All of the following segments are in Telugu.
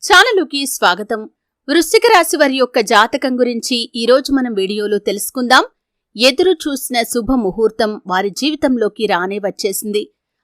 ఛానలుకి స్వాగతం. వృశ్చిక రాశి వారి యొక్క జాతకం గురించి ఈరోజు మనం వీడియోలో తెలుసుకుందాం. ఎదురు చూసిన శుభ ముహూర్తం వారి జీవితంలోకి రానే వచ్చేసింది.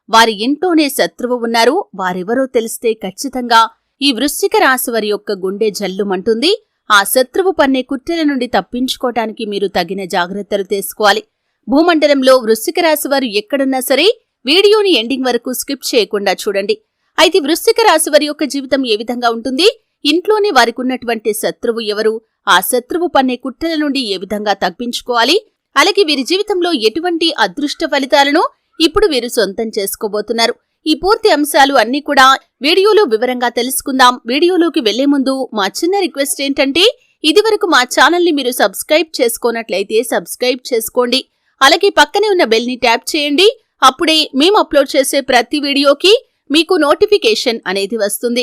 వారి ఇంట్లోనే శత్రువు ఉన్నారు. వారెవరో తెలిస్తే ఖచ్చితంగా ఈ వృశ్చిక రాశి వారి యొక్క గుండె జల్లుమంటుంది. ఆ శత్రువు పన్నే కుట్రల నుండి తప్పించుకోవటానికి మీరు తగిన జాగ్రత్తలు తీసుకోవాలి. భూమండలంలో వృశ్చిక రాశి వారు ఎక్కడున్నా సరే వీడియోని ఎండింగ్ వరకు స్కిప్ చేయకుండా చూడండి. అయితే వృశ్చిక రాశి వారి యొక్క జీవితం ఏ విధంగా ఉంటుంది, ఇంట్లోనే వారికి ఉన్నటువంటి శత్రువు ఎవరు, ఆ శత్రువు పన్నే కుట్రల నుండి ఏ విధంగా తప్పించుకోవాలి, అలాగే వీరి జీవితంలో ఎటువంటి అదృష్ట ఫలితాలను ఇప్పుడు వీరు సొంతం చేసుకోబోతున్నారు. ఈ పూర్తి అంశాలు అన్నీ కూడా వీడియోలో వివరంగా తెలుసుకుందాం. వీడియోలోకి వెళ్లే ముందు మా చిన్న రిక్వెస్ట్ ఏంటంటే, ఇదివరకు మా ఛానల్ని మీరు సబ్స్క్రైబ్ చేసుకోనట్లయితే సబ్స్క్రైబ్ చేసుకోండి. అలాగే పక్కనే ఉన్న బెల్ ని ట్యాప్ చేయండి. అప్పుడే మేము అప్లోడ్ చేసే ప్రతి వీడియోకి మీకు నోటిఫికేషన్ అనేది వస్తుంది.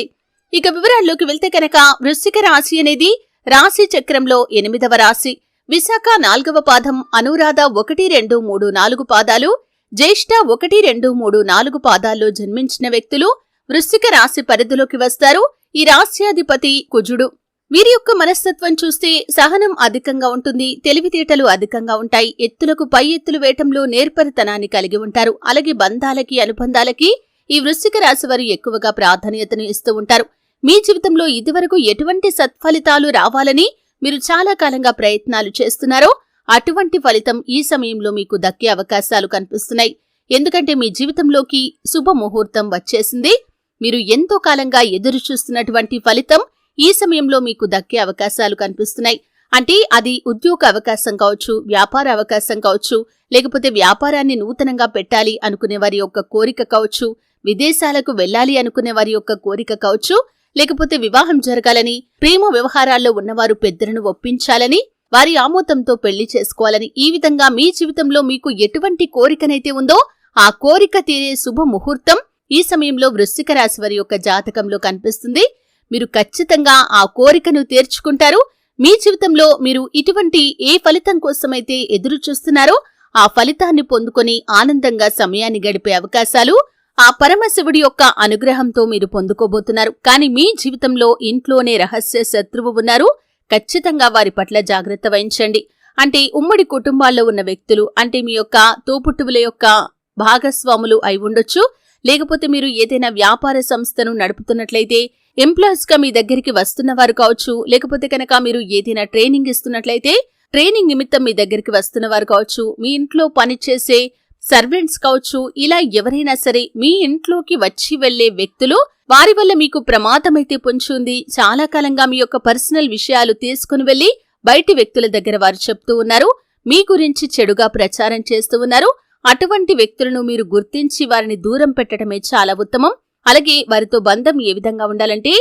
ఇక వివరాల్లోకి వెళ్తే కనుక వృశ్చిక రాశి అనేది రాశి చక్రంలో 8వ రాశి. విశాఖ 4వ పాదం, అనురాధ 1, 2, 3, 4 పాదాలు, జ్యేష్ఠ 1, 2, 3, 4 పాదాల్లో జన్మించిన వ్యక్తులు వృశ్చిక రాశి పరిధిలోకి వస్తారు. ఈ రాశ్యాధిపతి కుజుడు. వీరి యొక్క మనస్తత్వం చూస్తే సహనం అధికంగా ఉంటుంది, తెలివితేటలు అధికంగా ఉంటాయి, ఎత్తులకు పై ఎత్తులు వేయటంలో నేర్పరితనాన్ని కలిగి ఉంటారు. అలాగే బంధాలకి అనుబంధాలకి ఈ వృశ్చిక రాశి వారు ఎక్కువగా ప్రాధాన్యతను ఇస్తూ ఉంటారు. మీ జీవితంలో ఇదివరకు ఎటువంటి సత్ఫలితాలు రావాలని మీరు చాలా కాలంగా ప్రయత్నాలు చేస్తున్నారో అటువంటి ఫలితం ఈ సమయంలో మీకు దక్కే అవకాశాలు కనిపిస్తున్నాయి. ఎందుకంటే మీ జీవితంలోకి శుభ ముహూర్తం వచ్చేసింది. మీరు ఎంతో కాలంగా ఎదురు చూస్తున్నటువంటి ఫలితం ఈ సమయంలో మీకు దక్కే అవకాశాలు కనిపిస్తున్నాయి. అంటే అది ఉద్యోగ అవకాశం కావచ్చు, వ్యాపార అవకాశం కావచ్చు, లేకపోతే వ్యాపారాన్ని నూతనంగా పెట్టాలి అనుకునే వారి యొక్క కోరిక కావచ్చు, విదేశాలకు వెళ్లాలి అనుకునే వారి యొక్క కోరిక కావచ్చు, లేకపోతే వివాహం జరగాలని, ప్రేమ వ్యవహారాల్లో ఉన్నవారు పెద్దలను ఒప్పించాలని, వారి ఆమోదంతో పెళ్లి చేసుకోవాలని, ఈ విధంగా మీ జీవితంలో మీకు ఎటువంటి కోరికనైతే ఉందో ఆ కోరిక తీరే శుభ ముహూర్తం ఈ సమయంలో వృశ్చిక రాశి వారి యొక్క జాతకంలో కనిపిస్తుంది. మీరు ఖచ్చితంగా ఆ కోరికను తీర్చుకుంటారు. మీ జీవితంలో మీరు ఇటువంటి ఏ ఫలితం కోసమైతే ఎదురు చూస్తున్నారో ఆ ఫలితాన్ని పొందుకొని ఆనందంగా సమయాన్ని గడిపే అవకాశాలు ఆ పరమశివుడి యొక్క అనుగ్రహంతో మీరు పొందుకోబోతున్నారు. కానీ మీ జీవితంలో ఇంట్లోనే రహస్య శత్రువు ఉన్నారు. ఖచ్చితంగా వారి పట్ల జాగ్రత్త వహించండి. అంటే ఉమ్మడి కుటుంబాల్లో ఉన్న వ్యక్తులు, అంటే మీ యొక్క తోపుట్టువుల యొక్క భాగస్వాములు అయి ఉండొచ్చు, లేకపోతే మీరు ఏదైనా వ్యాపార సంస్థను నడుపుతున్నట్లయితే ఎంప్లాయీస్ గా మీ దగ్గరికి వస్తున్నవారు కావచ్చు, లేకపోతే కనుక మీరు ఏదైనా ట్రైనింగ్ ఇస్తున్నట్లయితే ట్రైనింగ్ నిమిత్తం మీ దగ్గరికి వస్తున్నవారు కావచ్చు, మీ ఇంట్లో పనిచేసే సర్వెంట్స్ కావచ్చు, ఇలా ఎవరైనా సరే మీ ఇంట్లోకి వచ్చి వెళ్లే వ్యక్తులు, వారి వల్ల మీకు ప్రమాదమైతే పొంచి ఉంది. చాలా కాలంగా మీ యొక్క పర్సనల్ విషయాలు తీసుకుని వెళ్లి బయటి వ్యక్తుల దగ్గర వారు చెప్తూ ఉన్నారు, మీ గురించి చెడుగా ప్రచారం చేస్తూ ఉన్నారు. అటువంటి వ్యక్తులను మీరు గుర్తించి వారిని దూరం పెట్టడమే చాలా ఉత్తమం. అలాగే వారితో బంధం ఏ విధంగా ఉండాలంటే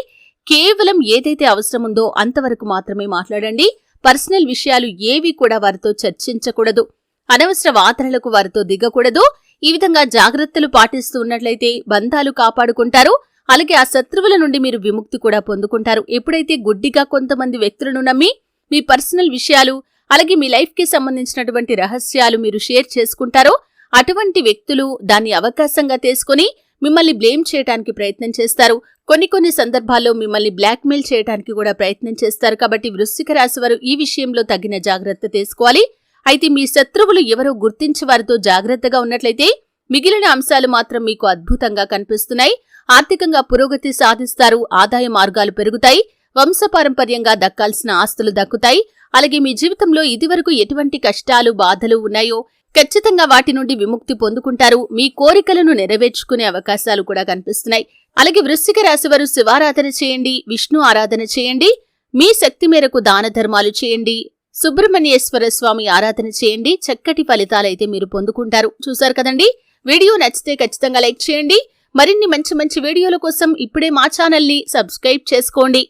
కేవలం ఏదైతే అవసరం ఉందో అంతవరకు మాత్రమే మాట్లాడండి. పర్సనల్ విషయాలు ఏవి కూడా వారితో చర్చించకూడదు. అనవసర వాదనలకు వారితో దిగకూడదు. ఈ విధంగా జాగ్రత్తలు పాటిస్తూ ఉన్నట్లయితే బంధాలు కాపాడుకుంటారు. అలాగే ఆ శత్రువుల నుండి మీరు విముక్తి కూడా పొందుకుంటారు. ఎప్పుడైతే గుడ్డిగా కొంతమంది వ్యక్తులను నమ్మి మీ పర్సనల్ విషయాలు, అలాగే మీ లైఫ్ కి సంబంధించినటువంటి రహస్యాలు మీరు షేర్ చేసుకుంటారో అటువంటి వ్యక్తులు దాన్ని అవకాశంగా తీసుకుని మిమ్మల్ని బ్లేమ్ చేయడానికి ప్రయత్నం చేస్తారు. కొన్ని సందర్భాల్లో మిమ్మల్ని బ్లాక్మెయిల్ చేయడానికి కూడా ప్రయత్నం చేస్తారు. కాబట్టి వృశ్చిక రాశి వారు ఈ విషయంలో తగిన జాగ్రత్త తీసుకోవాలి. అయితే మీ శత్రువులు ఎవరో గుర్తించి వారితో జాగ్రత్తగా ఉన్నట్లయితే మిగిలిన అంశాలు మాత్రం మీకు అద్భుతంగా కనిపిస్తున్నాయి. ఆర్థికంగా పురోగతి సాధిస్తారు. ఆదాయ మార్గాలు పెరుగుతాయి. వంశపారంపర్యంగా దక్కాల్సిన ఆస్తులు దక్కుతాయి. అలాగే మీ జీవితంలో ఇదివరకు ఎటువంటి కష్టాలు, బాధలు ఉన్నాయో ఖచ్చితంగా వాటి నుండి విముక్తి పొందుకుంటారు. మీ కోరికలను నెరవేర్చుకునే అవకాశాలు కూడా కనిపిస్తున్నాయి. అలాగే వృశ్చిక రాశి వారు శివారాధన చేయండి, విష్ణు ఆరాధన చేయండి, మీ శక్తి మేరకు దాన ధర్మాలు చేయండి, సుబ్రహ్మణ్యేశ్వర స్వామి ఆరాధన చేయండి. చక్కటి ఫలితాలైతే మీరు పొందుకుంటారు. చూశారు కదండి. వీడియో నచ్చితే ఖచ్చితంగా లైక్ చేయండి. మరిన్ని మంచి వీడియోల కోసం ఇప్పుడే మా ఛానల్ని సబ్స్క్రైబ్ చేసుకోండి.